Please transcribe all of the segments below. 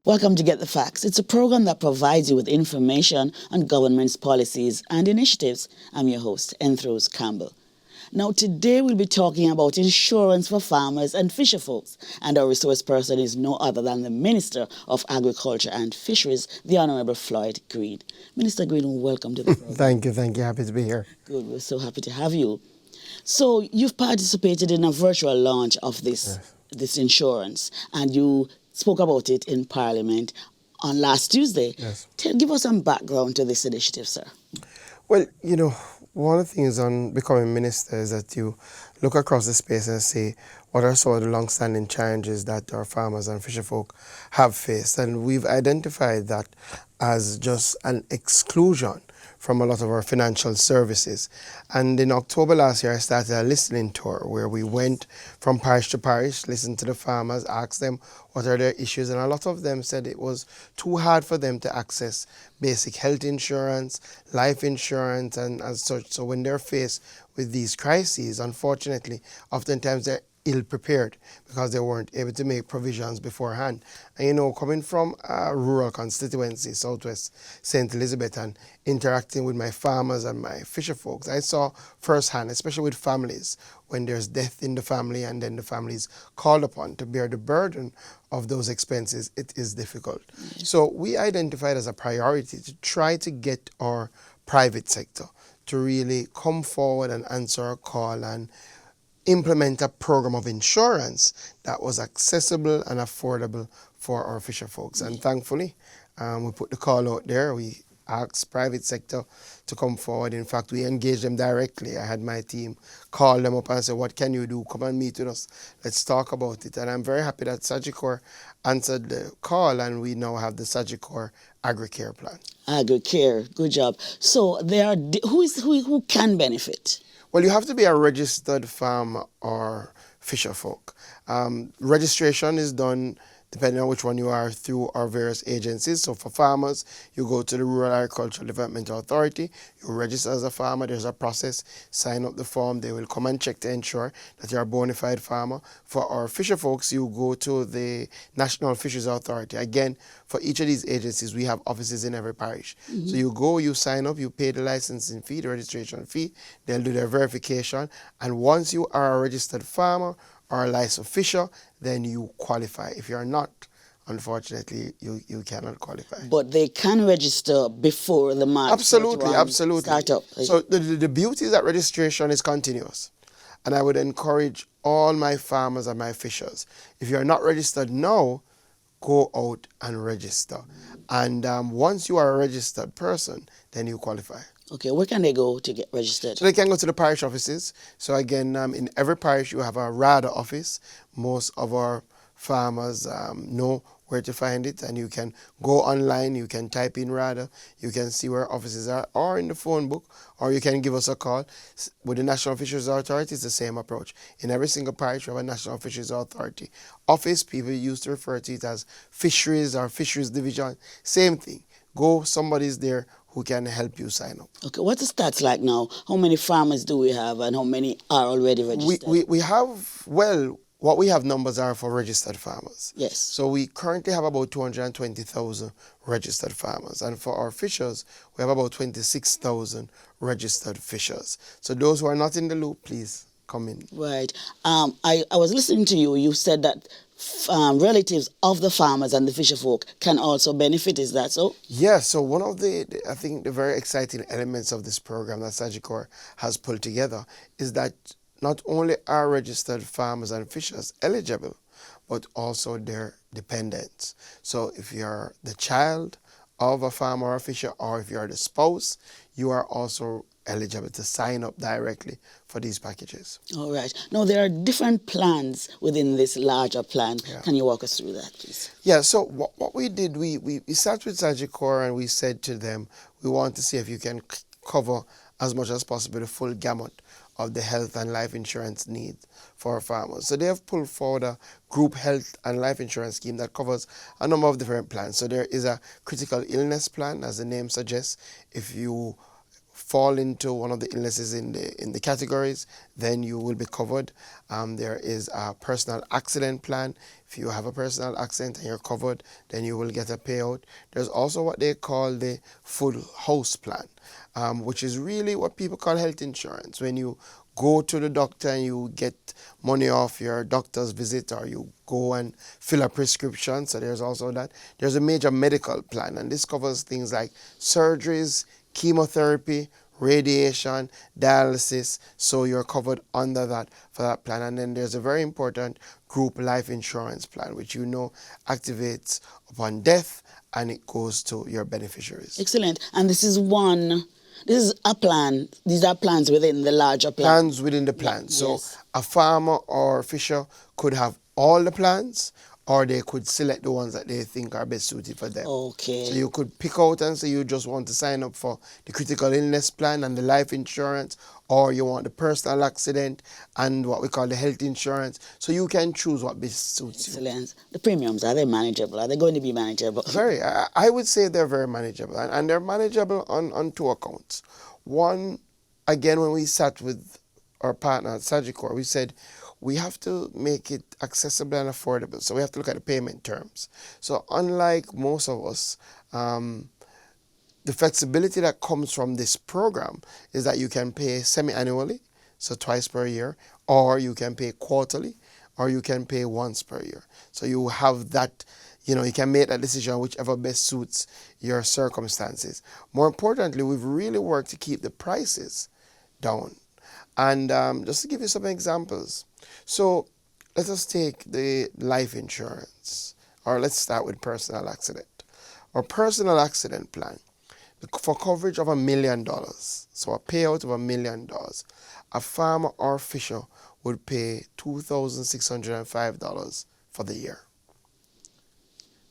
Welcome to Get the Facts. It's a program that provides you with information on government's policies and initiatives. I'm your host, Enthros Campbell. Now, today we'll be talking about insurance for farmers and fisherfolks, and our resource person is no other than the Minister of Agriculture and Fisheries, the Honourable Floyd Green. Minister Green, welcome to the program. Thank you. Happy to be here. Good, we're so happy to have you. So, you've participated in a virtual launch of this insurance, and you spoke about it in Parliament on last Tuesday. Yes. Give us some background to this initiative, sir. Well, one of the things on becoming minister is that you look across the space and say, what are some of the long-standing challenges that our farmers and fisherfolk have faced? And we've identified that as just an exclusion from a lot of our financial services. And in October last year, I started a listening tour where we went from parish to parish, listened to the farmers, asked them what are their issues, and a lot of them said it was too hard for them to access basic health insurance, life insurance, and as such. So when they're faced with these crises, unfortunately, oftentimes they're ill-prepared because they weren't able to make provisions beforehand. And coming from a rural constituency, Southwest St. Elizabeth, and interacting with my farmers and my fisher folks, I saw firsthand, especially with families, when there's death in the family and then the family is called upon to bear the burden of those expenses, it is difficult. So we identified as a priority to try to get our private sector to really come forward and answer a call and implement a program of insurance that was accessible and affordable for our fisher folks. And thankfully, we put the call out there. We asked private sector to come forward. In fact, we engaged them directly. I had my team call them up and say, what can you do? Come and meet with us. Let's talk about it. And I'm very happy that Sagicor answered the call, and we now have the Sagicor AgriCare plan. AgriCare, good job. So there are who can benefit? Well, you have to be a registered farmer or fisher folk. Registration is done depending on which one you are through our various agencies. So for farmers, you go to the Rural Agricultural Development Authority, you register as a farmer, there's a process, sign up the form, they will come and check to ensure that you're a bona fide farmer. For our fisher folks, you go to the National Fisheries Authority. Again, for each of these agencies, we have offices in every parish. Mm-hmm. So you go, you sign up, you pay the licensing fee, the registration fee, they'll do their verification, and once you are a registered farmer or a licensed fisher, then you qualify. If you're not, unfortunately, you cannot qualify. But they can register before the March Absolutely. start up. So the beauty is that registration is continuous. And I would encourage all my farmers and my fishers, if you're not registered now, go out and register. And once you are a registered person, then you qualify. Okay, where can they go to get registered? So they can go to the parish offices. So again, in every parish you have a RADA office. Most of our farmers know where to find it, and you can go online, you can type in RADA, you can see where offices are, or in the phone book, or you can give us a call. With the National Fisheries Authority, it's the same approach. In every single parish, we have a National Fisheries Authority office. People used to refer to it as fisheries or fisheries division. Same thing. Go, somebody's there who can help you sign up. Okay, what's the stats like now? How many farmers do we have, and how many are already registered? We have, well, what we have numbers are for registered farmers. Yes. So we currently have about 220,000 registered farmers. And for our fishers, we have about 26,000 registered fishers. So those who are not in the loop, please come in. Right. I was listening to you. You said that relatives of the farmers and the fisher folk can also benefit. Is that so? Yes. So one of the very exciting elements of this program that Sagicor has pulled together is that not only are registered farmers and fishers eligible, but also their dependents. So if you're the child of a farmer or a fisher, or if you're the spouse, you are also eligible to sign up directly for these packages. All right. Now, there are different plans within this larger plan. Yeah. Can you walk us through that, please? Yeah, so what we did, we sat with Sagicor and we said to them, we want to see if you can cover as much as possible the full gamut of the health and life insurance needs for our farmers. So they have pulled forward a group health and life insurance scheme that covers a number of different plans. So there is a critical illness plan, as the name suggests. If you fall into one of the illnesses in the categories, then you will be covered. There is a personal accident plan. If you have a personal accident and you're covered, then you will get a payout. There's also what they call the full house plan, which is really what people call health insurance. When you go to the doctor and you get money off your doctor's visit, or you go and fill a prescription, so there's also that. There's a major medical plan, and this covers things like surgeries, chemotherapy, radiation, dialysis, so you're covered under that for that plan. And then there's a very important group life insurance plan, which activates upon death, and it goes to your beneficiaries. Excellent. And this is a plan. These are plans within the larger plan. Plans within the plan. Yeah, So yes. a farmer or fisher could have all the plans, or they could select the ones that they think are best suited for them. Okay. So you could pick out and say you just want to sign up for the critical illness plan and the life insurance, or you want the personal accident and what we call the health insurance. So you can choose what best suits you. Excellent. The premiums, are they manageable? Are they going to be manageable? Very. I would say they're very manageable, and they're manageable on two accounts. One, again, when we sat with our partner at Sagicor, we said we have to make it accessible and affordable. So we have to look at the payment terms. So unlike most of us, the flexibility that comes from this program is that you can pay semi-annually, so twice per year, or you can pay quarterly, or you can pay once per year. So you have that, you can make that decision whichever best suits your circumstances. More importantly, we've really worked to keep the prices down. And just to give you some examples. So let us take the life insurance, or let's start with personal accident. Our personal accident plan, for coverage of $1 million, so a payout of $1 million, a farmer or fisher would pay $2,605 for the year.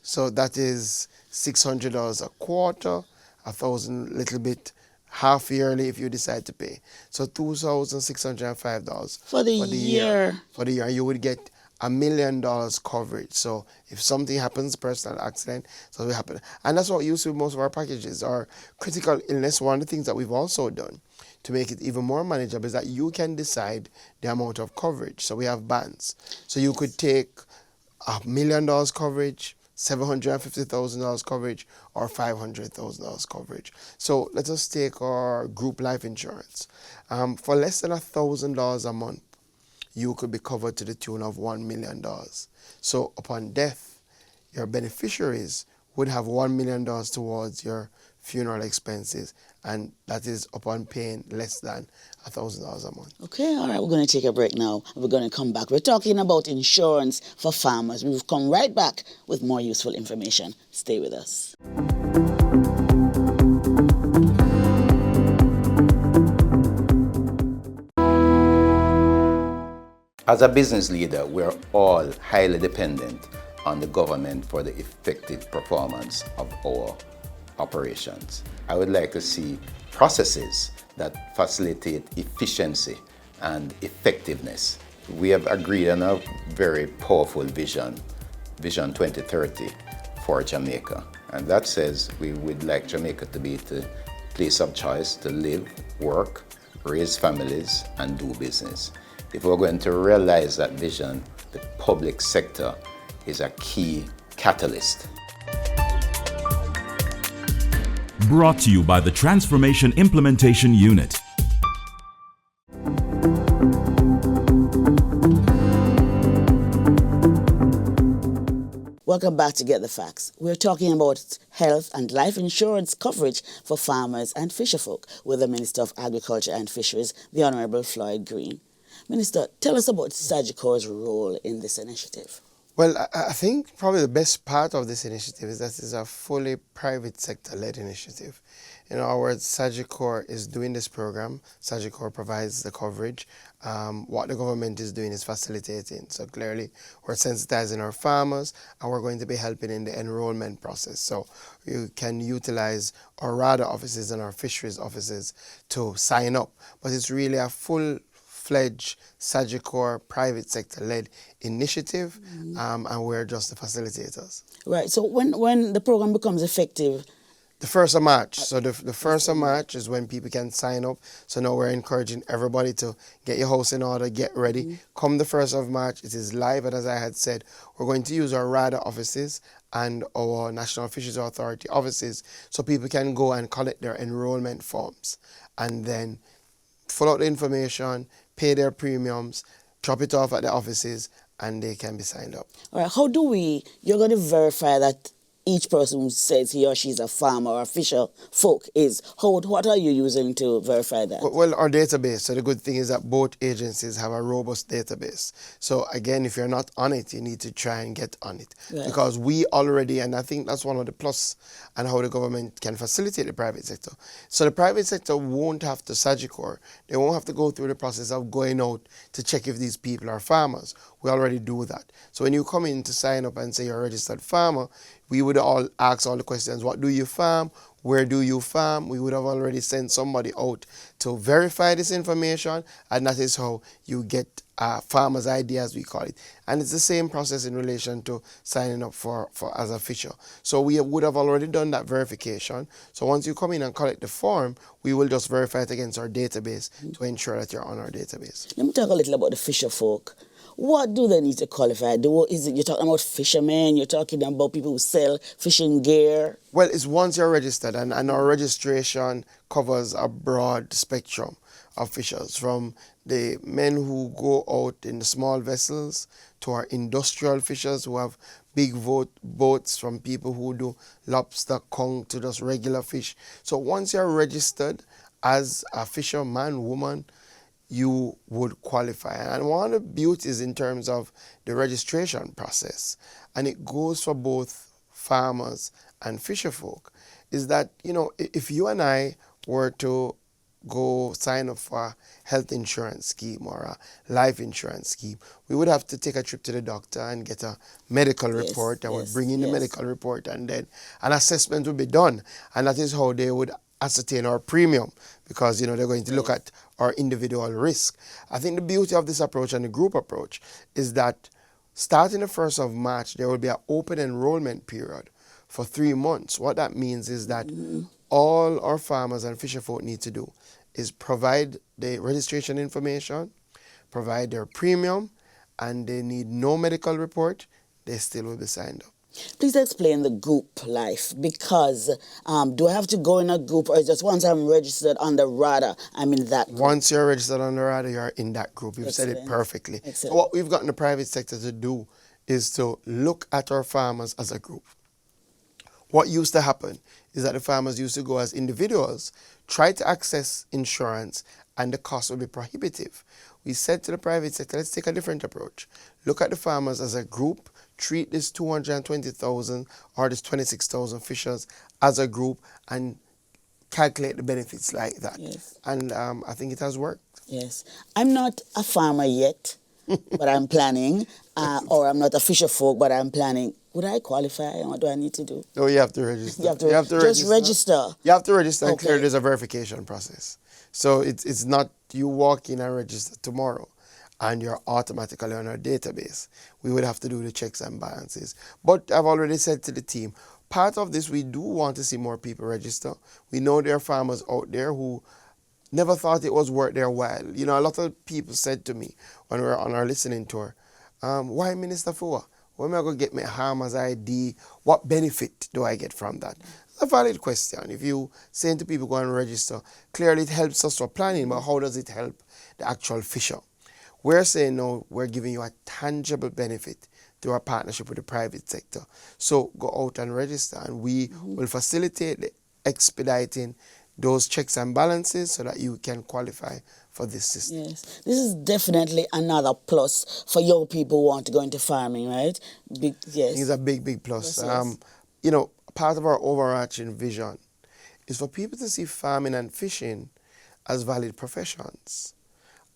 So that is $600 a quarter, $1,000 little bit half yearly if you decide to pay. So $2,605 For the year. For the year, you would get $1 million coverage. So if something happens, personal accident, so it happen. And that's what we use with most of our packages. Our critical illness, one of the things that we've also done to make it even more manageable is that you can decide the amount of coverage. So we have bands. So you could take $1 million coverage, $750,000 coverage, or $500,000 coverage. So let us take our group life insurance. For less than $1,000 a month, you could be covered to the tune of $1 million. So upon death, your beneficiaries would have $1 million towards your funeral expenses, and that is upon paying less than $1,000 a month. Okay, all right, we're going to take a break now. We're going to come back. We're talking about insurance for farmers. We've come right back with more useful information. Stay with us. As a business leader, we're all highly dependent on the government for the effective performance of our operations. I would like to see processes that facilitate efficiency and effectiveness. We have agreed on a very powerful vision, Vision 2030 for Jamaica. And that says we would like Jamaica to be the place of choice to live, work, raise families, and do business. If we're going to realize that vision, the public sector is a key catalyst. Brought to you by the Transformation Implementation Unit. Welcome back to Get the Facts. We're talking about health and life insurance coverage for farmers and fisherfolk with the Minister of Agriculture and Fisheries, the Honourable Floyd Green. Minister, tell us about Sagicor's role in this initiative. Well, I think probably the best part of this initiative is that it's a fully private sector-led initiative. In other words, Sagicor is doing this program. Sagicor provides the coverage. What the government is doing is facilitating. So clearly, we're sensitizing our farmers, and we're going to be helping in the enrollment process. So you can utilize our RADA offices and our fisheries offices to sign up. But it's really a full-fledged Sagicor private sector-led initiative, and we're just the facilitators. Right, so when the program becomes effective, The 1st of March. So the 1st of March is when people can sign up. So now we're encouraging everybody to get your house in order, get ready. Come the 1st of March, it is live. And as I had said, we're going to use our RADA offices and our National Fisheries Authority offices so people can go and collect their enrollment forms and then fill out the information, pay their premiums, drop it off at the offices, and they can be signed up. All right, you're going to verify that each person who says he or she's a farmer or a fisher folk what are you using to verify that? Well, our database. So the good thing is that both agencies have a robust database. So again, if you're not on it, you need to try and get on it. Right. Because we already, and I think that's one of the plus and how the government can facilitate the private sector. So the private sector won't have to Sagicor. They won't have to go through the process of going out to check if these people are farmers. We already do that. So when you come in to sign up and say you're a registered farmer, we would all ask all the questions. What do you farm? Where do you farm? We would have already sent somebody out to verify this information, and that is how you get farmer's ID, as we call it. And it's the same process in relation to signing up for as a fisher. So we would have already done that verification. So once you come in and collect the form, we will just verify it against our database to ensure that you're on our database. Let me talk a little about the fisher folk. What do they need to qualify? You're talking about fishermen, you're talking about people who sell fishing gear? Well, it's once you're registered, and our registration covers a broad spectrum of fishers, from the men who go out in the small vessels to our industrial fishers who have big boats, from people who do lobster, conch, to just regular fish. So once you're registered as a fisherman, woman, you would qualify. And one of the beauties in terms of the registration process, and it goes for both farmers and fisherfolk, is that, if you and I were to go sign up for a health insurance scheme or a life insurance scheme, we would have to take a trip to the doctor and get a medical report, and we'd bring in the medical report, and then an assessment would be done. And that is how they would ascertain our premium, because they're going to look at our individual risk. I think the beauty of this approach and the group approach is that starting the 1st of March, there will be an open enrollment period for 3 months. What that means is that all our farmers and fisherfolk need to do is provide the registration information, provide their premium, and they need no medical report. They still will be signed up. Please explain the group life, because do I have to go in a group, or just once I'm registered on the RADA, I'm in that group? Once you're registered on the RADA, you're in that group. You've said it perfectly. So what we've gotten the private sector to do is to look at our farmers as a group. What used to happen is that the farmers used to go as individuals, try to access insurance, and the cost would be prohibitive. We said to the private sector, let's take a different approach. Look at the farmers as a group, treat this 220,000 or this 26,000 fishers as a group, and calculate the benefits like that. Yes. And I think it has worked. Yes. I'm not a farmer yet, but I'm planning, or I'm not a fisher folk, but I'm planning. Would I qualify? What do I need to do? No, you have to register. You have to just register. You have to register, and Okay. clearly there's a verification process. So it's not you walk in and register tomorrow and you're automatically on our database. We would have to do the checks and balances. But I've already said to the team, part of this, we do want to see more people register. We know there are farmers out there who never thought it was worth their while. A lot of people said to me when we were on our listening tour, why Minister Fua? When am I going to get my farmer's ID? What benefit do I get from that? It's a valid question. If you saying to people go and register, clearly it helps us for planning, but how does it help the actual fisher? We're saying no, we're giving you a tangible benefit through our partnership with the private sector. So go out and register, and we will facilitate the expediting those checks and balances so that you can qualify for this system. Yes. This is definitely another plus for young people who want to go into farming, right? Yes. It's a big, big plus. Yes. Part of our overarching vision is for people to see farming and fishing as valid professions.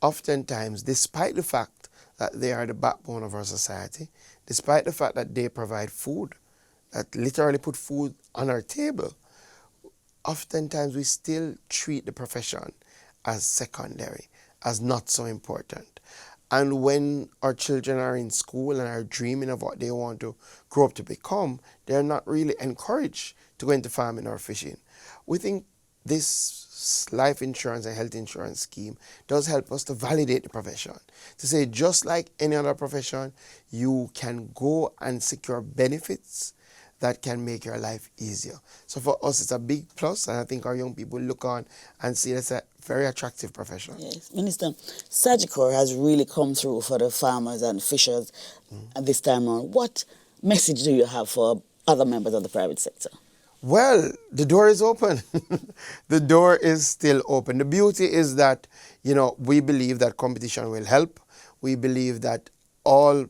Oftentimes, despite the fact that they are the backbone of our society, despite the fact that they provide food, that literally put food on our table, oftentimes we still treat the profession as secondary, as not so important. And when our children are in school and are dreaming of what they want to grow up to become, they're not really encouraged to go into farming or fishing. We think this life insurance and health insurance scheme does help us to validate the profession. To say, just like any other profession, you can go and secure benefits that can make your life easier. So for us, it's a big plus, and I think our young people look on and see it's a very attractive profession. Yes, Minister, Sagicor has really come through for the farmers and fishers at this time around. What message do you have for other members of the private sector? Well, the door is open. The door is still open. The beauty is that, we believe that competition will help. We believe that all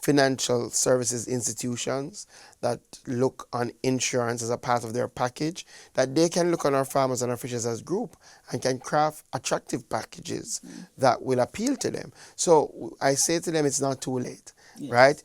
financial services institutions that look on insurance as a part of their package, that they can look on our farmers and our fishers as group and can craft attractive packages that will appeal to them. So I say to them, it's not too late, right?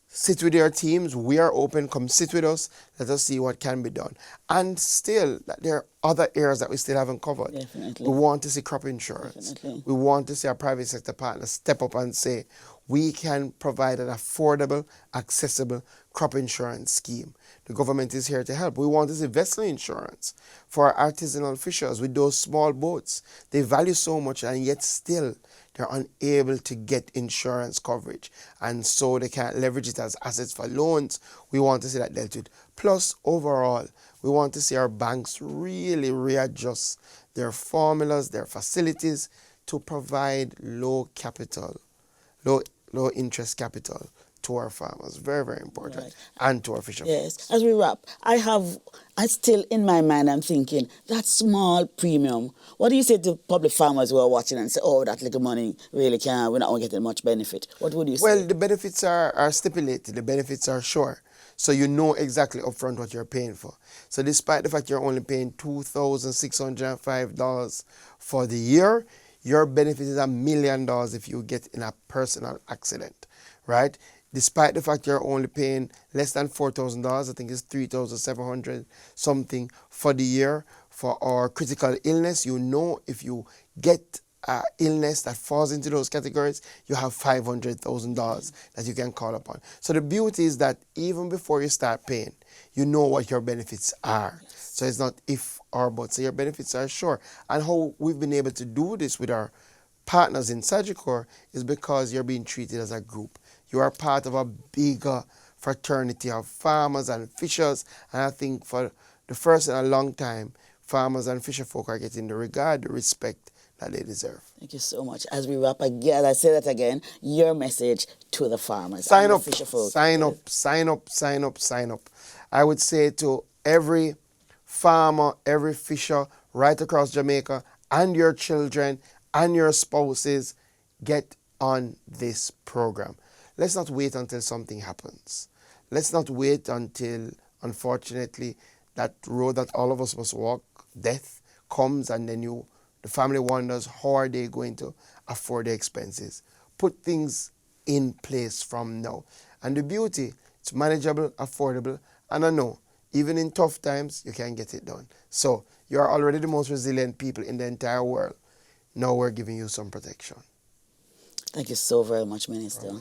Sit with your teams. We are open. Come sit with us. Let us see what can be done. And still, there are other areas that we still haven't covered. Definitely. We want to see crop insurance. Definitely. We want to see our private sector partners step up and say, we can provide an affordable, accessible crop insurance scheme. The government is here to help. We want to see vessel insurance for our artisanal fishers with those small boats. They value so much, and yet still they're unable to get insurance coverage, and so they can't leverage it as assets for loans. We want to see that dealt with. Plus, overall, we want to see our banks really readjust their formulas, their facilities to provide low interest capital to our farmers. Very, very important. Right. And to our fishermen. Yes, as we wrap, I still in my mind, I'm thinking, that small premium, what do you say to public farmers who are watching and say, oh, that little money really we're not getting much benefit? What would you say? Well, the benefits are stipulated. The benefits are sure. So you know exactly upfront what you're paying for. So despite the fact you're only paying $2,605 for the year, your benefit is $1 million if you get in a personal accident, right? Despite the fact you're only paying less than $4,000, I think it's $3,700 something for the year for our critical illness. You know, if you get illness that falls into those categories, you have $500,000 that you can call upon. So the beauty is that even before you start paying, you know what your benefits are. So it's not if or but. So your benefits are sure. And how we've been able to do this with our partners in Sagicor is because you're being treated as a group. You are part of a bigger fraternity of farmers and fishers. And I think for the first in a long time, farmers and fisher folk are getting the regard, the respect that they deserve. Thank you so much. As we wrap again, I say that again, your message to the farmers Sign and up, the fisher folk. sign up, sign up, sign up, sign up. I would say to every farmer, every fisher right across Jamaica, and your children and your spouses, get on this program. Let's not wait until something happens. Let's not wait until, unfortunately, that road that all of us must walk, death, comes, and then the family wonders how are they going to afford the expenses. Put things in place from now. And the beauty, it's manageable, affordable, and I know, even in tough times, you can get it done. So you are already the most resilient people in the entire world. Now we're giving you some protection. Thank you so very much, Minister.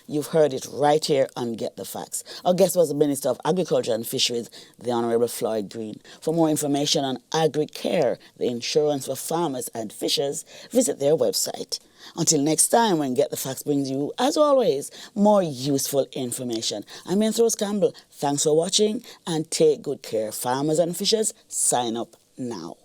You've heard it right here on Get the Facts. Our guest was the Minister of Agriculture and Fisheries, the Honourable Floyd Green. For more information on AgriCare, the insurance for farmers and fishers, visit their website. Until next time, when Get the Facts brings you, as always, more useful information. I'm Enthros Campbell. Thanks for watching and take good care. Farmers and fishers, sign up now.